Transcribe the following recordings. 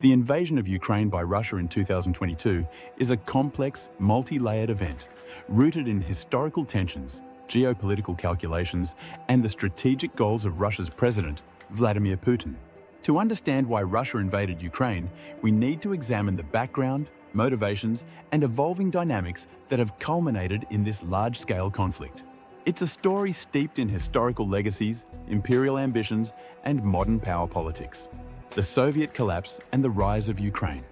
The invasion of Ukraine by Russia in 2022 is a complex, multi-layered event rooted in historical tensions, geopolitical calculations, and the strategic goals of Russia's president, Vladimir Putin. To understand why Russia invaded Ukraine, we need to examine the background, motivations, and evolving dynamics that have culminated in this large-scale conflict. It's a story steeped in historical legacies, imperial ambitions, and modern power politics. The Soviet collapse and the rise of Ukraine.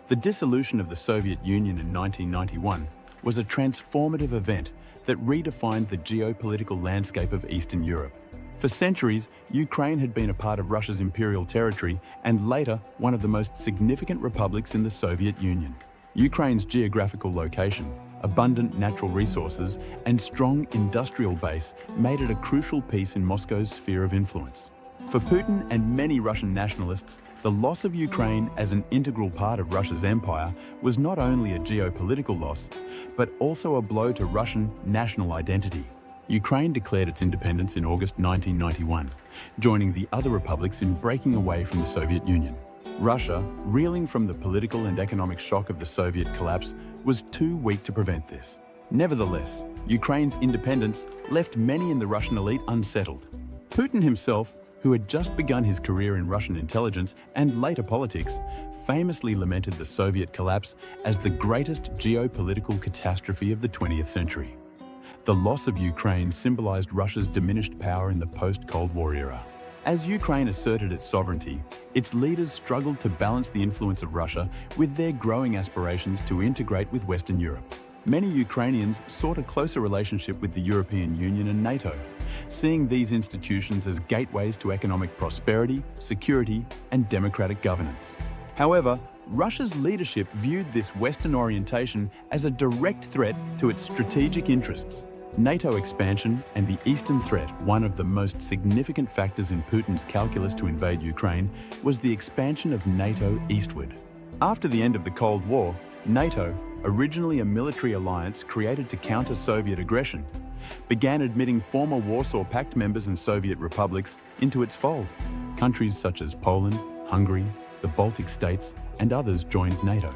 The dissolution of the Soviet Union in 1991 was a transformative event that redefined the geopolitical landscape of Eastern Europe. For centuries, Ukraine had been a part of Russia's imperial territory and later one of the most significant republics in the Soviet Union. Ukraine's geographical location, abundant natural resources, and strong industrial base made it a crucial piece in Moscow's sphere of influence. For Putin and many Russian nationalists, the loss of Ukraine as an integral part of Russia's empire was not only a geopolitical loss, but also a blow to Russian national identity. Ukraine declared its independence in August 1991, joining the other republics in breaking away from the Soviet Union. Russia, reeling from the political and economic shock of the Soviet collapse, was too weak to prevent this. Nevertheless, Ukraine's independence left many in the Russian elite unsettled. Putin himself, who had just begun his career in Russian intelligence and later politics, famously lamented the Soviet collapse as the greatest geopolitical catastrophe of the 20th century. The loss of Ukraine symbolized Russia's diminished power in the post-Cold War era. As Ukraine asserted its sovereignty, its leaders struggled to balance the influence of Russia with their growing aspirations to integrate with Western Europe. Many Ukrainians sought a closer relationship with the European Union and NATO, seeing these institutions as gateways to economic prosperity, security, and democratic governance. However, Russia's leadership viewed this Western orientation as a direct threat to its strategic interests. NATO expansion and the Eastern threat, one of the most significant factors in Putin's calculus to invade Ukraine, was the expansion of NATO eastward. After the end of the Cold War, NATO, originally a military alliance created to counter Soviet aggression, began admitting former Warsaw Pact members and Soviet republics into its fold. Countries such as Poland, Hungary, the Baltic states, and others joined NATO,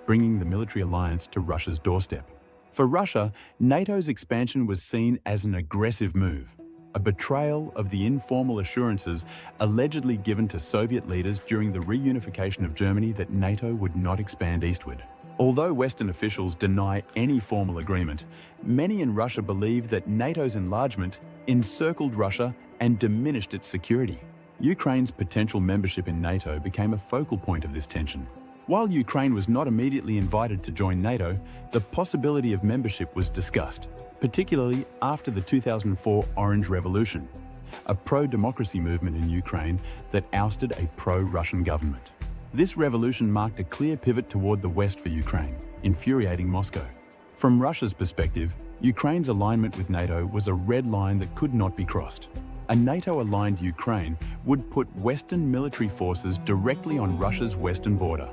bringing the military alliance to Russia's doorstep. For Russia, NATO's expansion was seen as an aggressive move, a betrayal of the informal assurances allegedly given to Soviet leaders during the reunification of Germany that NATO would not expand eastward. Although Western officials deny any formal agreement, many in Russia believe that NATO's enlargement encircled Russia and diminished its security. Ukraine's potential membership in NATO became a focal point of this tension. While Ukraine was not immediately invited to join NATO, the possibility of membership was discussed, particularly after the 2004 Orange Revolution, a pro-democracy movement in Ukraine that ousted a pro-Russian government. This revolution marked a clear pivot toward the West for Ukraine, infuriating Moscow. From Russia's perspective, Ukraine's alignment with NATO was a red line that could not be crossed. A NATO-aligned Ukraine would put Western military forces directly on Russia's western border,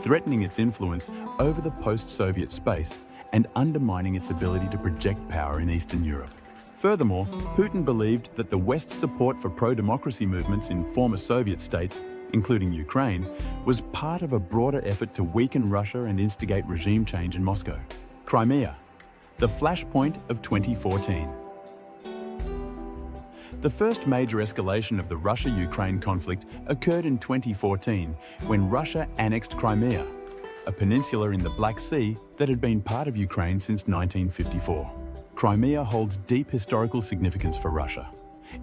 threatening its influence over the post-Soviet space and undermining its ability to project power in Eastern Europe. Furthermore, Putin believed that the West's support for pro-democracy movements in former Soviet states, including Ukraine, was part of a broader effort to weaken Russia and instigate regime change in Moscow. Crimea, the flashpoint of 2014. The first major escalation of the Russia-Ukraine conflict occurred in 2014 when Russia annexed Crimea, a peninsula in the Black Sea that had been part of Ukraine since 1954. Crimea holds deep historical significance for Russia.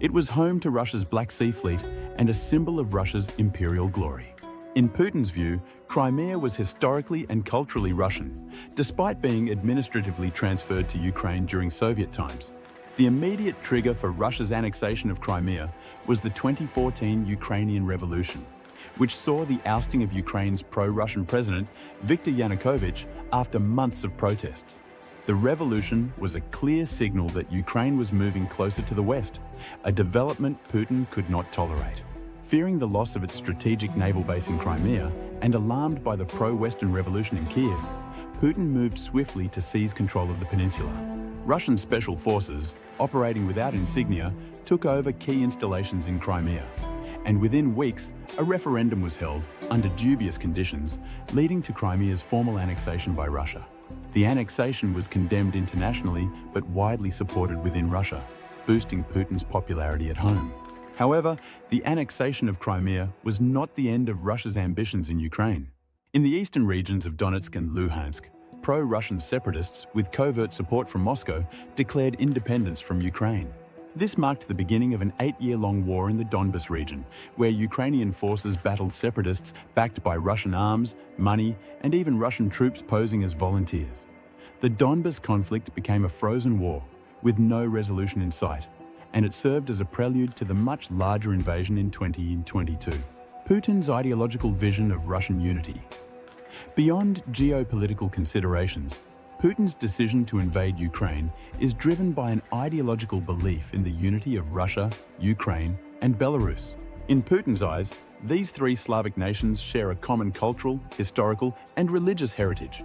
It was home to Russia's Black Sea Fleet and a symbol of Russia's imperial glory. In Putin's view, Crimea was historically and culturally Russian, despite being administratively transferred to Ukraine during Soviet times. The immediate trigger for Russia's annexation of Crimea was the 2014 Ukrainian Revolution, which saw the ousting of Ukraine's pro-Russian president, Viktor Yanukovych, after months of protests. The revolution was a clear signal that Ukraine was moving closer to the West, a development Putin could not tolerate. Fearing the loss of its strategic naval base in Crimea and alarmed by the pro-Western revolution in Kiev, Putin moved swiftly to seize control of the peninsula. Russian special forces, operating without insignia, took over key installations in Crimea, and within weeks, a referendum was held under dubious conditions, leading to Crimea's formal annexation by Russia. The annexation was condemned internationally but widely supported within Russia, boosting Putin's popularity at home. However, the annexation of Crimea was not the end of Russia's ambitions in Ukraine. In the eastern regions of Donetsk and Luhansk, pro-Russian separatists, with covert support from Moscow, declared independence from Ukraine. This marked the beginning of an 8-year-long war in the Donbas region, where Ukrainian forces battled separatists backed by Russian arms, money, and even Russian troops posing as volunteers. The Donbas conflict became a frozen war, with no resolution in sight, and it served as a prelude to the much larger invasion in 2022. Putin's ideological vision of Russian unity. Beyond geopolitical considerations, Putin's decision to invade Ukraine is driven by an ideological belief in the unity of Russia, Ukraine, and Belarus. In Putin's eyes, these three Slavic nations share a common cultural, historical, and religious heritage,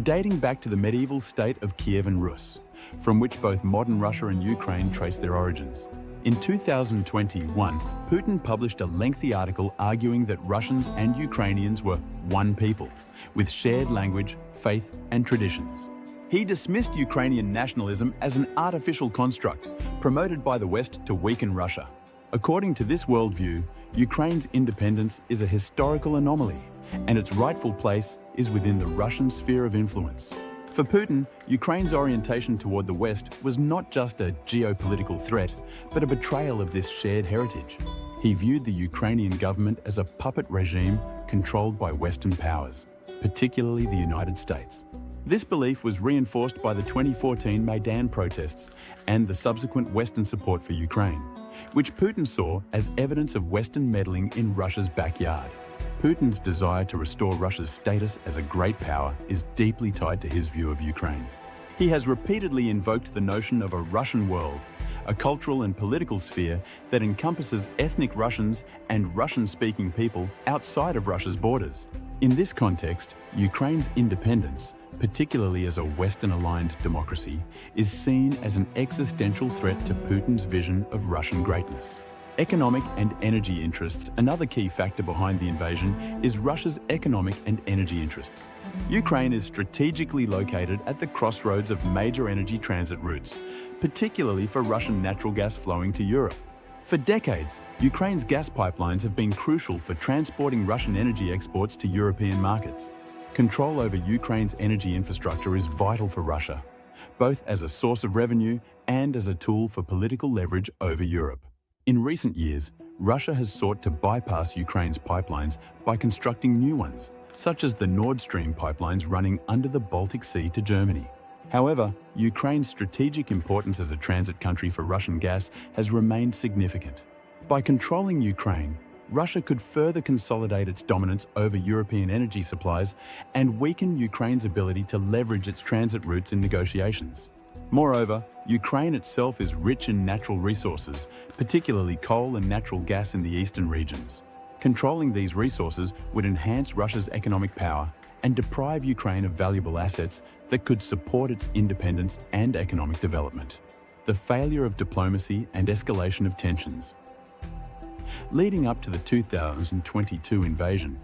dating back to the medieval state of Kievan Rus, from which both modern Russia and Ukraine trace their origins. In 2021, Putin published a lengthy article arguing that Russians and Ukrainians were one people, with shared language, faith, and traditions. He dismissed Ukrainian nationalism as an artificial construct promoted by the West to weaken Russia. According to this worldview, Ukraine's independence is a historical anomaly, and its rightful place is within the Russian sphere of influence. For Putin, Ukraine's orientation toward the West was not just a geopolitical threat, but a betrayal of this shared heritage. He viewed the Ukrainian government as a puppet regime controlled by Western powers, particularly the United States. This belief was reinforced by the 2014 Maidan protests and the subsequent Western support for Ukraine, which Putin saw as evidence of Western meddling in Russia's backyard. Putin's desire to restore Russia's status as a great power is deeply tied to his view of Ukraine. He has repeatedly invoked the notion of a Russian world, a cultural and political sphere that encompasses ethnic Russians and Russian-speaking people outside of Russia's borders. In this context, Ukraine's independence, particularly as a Western-aligned democracy, is seen as an existential threat to Putin's vision of Russian greatness. Economic and energy interests. Another key factor behind the invasion is Russia's economic and energy interests. Ukraine is strategically located at the crossroads of major energy transit routes, particularly for Russian natural gas flowing to Europe. For decades, Ukraine's gas pipelines have been crucial for transporting Russian energy exports to European markets. Control over Ukraine's energy infrastructure is vital for Russia, both as a source of revenue and as a tool for political leverage over Europe. In recent years, Russia has sought to bypass Ukraine's pipelines by constructing new ones, such as the Nord Stream pipelines running under the Baltic Sea to Germany. However, Ukraine's strategic importance as a transit country for Russian gas has remained significant. By controlling Ukraine, Russia could further consolidate its dominance over European energy supplies and weaken Ukraine's ability to leverage its transit routes in negotiations. Moreover, Ukraine itself is rich in natural resources, particularly coal and natural gas in the eastern regions. Controlling these resources would enhance Russia's economic power and deprive Ukraine of valuable assets that could support its independence and economic development. The failure of diplomacy and escalation of tensions. Leading up to the 2022 invasion,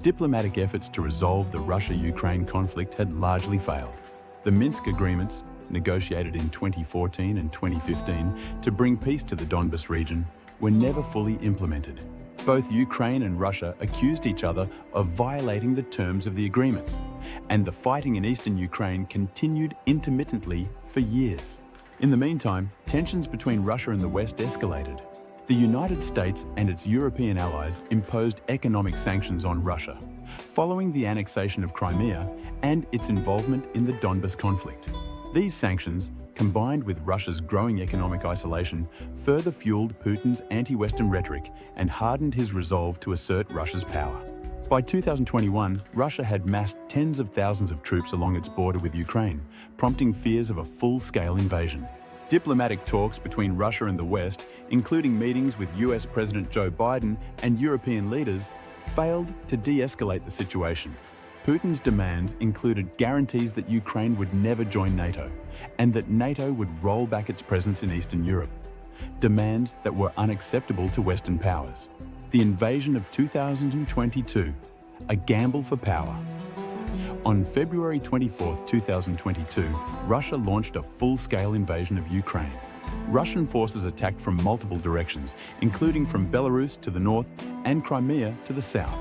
diplomatic efforts to resolve the Russia-Ukraine conflict had largely failed. The Minsk agreements, negotiated in 2014 and 2015 to bring peace to the Donbas region, were never fully implemented. Both Ukraine and Russia accused each other of violating the terms of the agreements, and the fighting in eastern Ukraine continued intermittently for years. In the meantime, tensions between Russia and the West escalated. The United States and its European allies imposed economic sanctions on Russia, following the annexation of Crimea and its involvement in the Donbas conflict. These sanctions, combined with Russia's growing economic isolation, further fueled Putin's anti-Western rhetoric and hardened his resolve to assert Russia's power. By 2021, Russia had massed tens of thousands of troops along its border with Ukraine, prompting fears of a full-scale invasion. Diplomatic talks between Russia and the West, including meetings with US President Joe Biden and European leaders, failed to de-escalate the situation. Putin's demands included guarantees that Ukraine would never join NATO, and that NATO would roll back its presence in Eastern Europe. demands that were unacceptable to Western powers. The invasion of 2022, a gamble for power. On February 24, 2022, Russia launched a full-scale invasion of Ukraine. Russian forces attacked from multiple directions, including from Belarus to the north and Crimea to the south.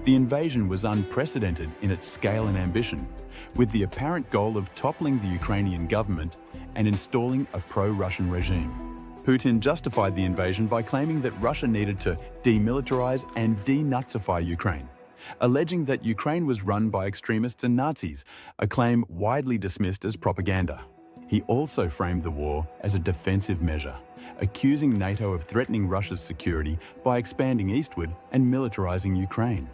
The invasion was unprecedented in its scale and ambition, with the apparent goal of toppling the Ukrainian government and installing a pro-Russian regime. Putin justified the invasion by claiming that Russia needed to demilitarize and denazify Ukraine, alleging that Ukraine was run by extremists and Nazis, a claim widely dismissed as propaganda. He also framed the war as a defensive measure, accusing NATO of threatening Russia's security by expanding eastward and militarizing Ukraine.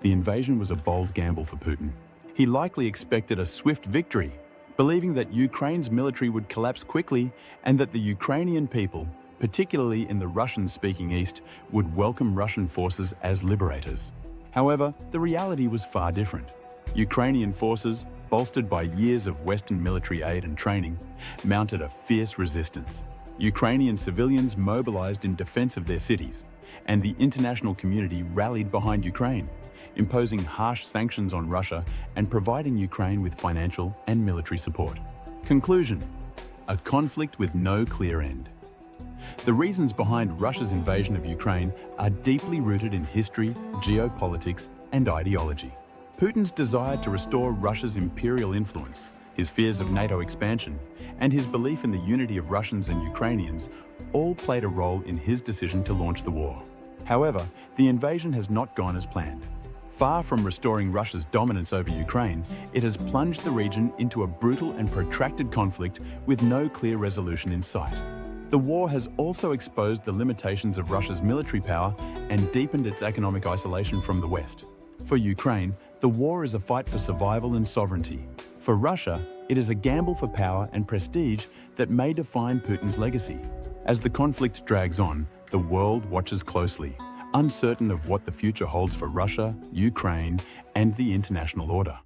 The invasion was a bold gamble for Putin. He likely expected a swift victory, believing that Ukraine's military would collapse quickly and that the Ukrainian people, particularly in the Russian-speaking East, would welcome Russian forces as liberators. However, the reality was far different. Ukrainian forces, bolstered by years of Western military aid and training, mounted a fierce resistance. Ukrainian civilians mobilized in defense of their cities, and the international community rallied behind Ukraine, imposing harsh sanctions on Russia and providing Ukraine with financial and military support. Conclusion: a conflict with no clear end. The reasons behind Russia's invasion of Ukraine are deeply rooted in history, geopolitics, and ideology. Putin's desire to restore Russia's imperial influence, his fears of NATO expansion, and his belief in the unity of Russians and Ukrainians all played a role in his decision to launch the war. However, the invasion has not gone as planned. Far from restoring Russia's dominance over Ukraine, it has plunged the region into a brutal and protracted conflict with no clear resolution in sight. The war has also exposed the limitations of Russia's military power and deepened its economic isolation from the West. For Ukraine, the war is a fight for survival and sovereignty. For Russia, it is a gamble for power and prestige that may define Putin's legacy. As the conflict drags on, the world watches closely, uncertain of what the future holds for Russia, Ukraine, and the international order.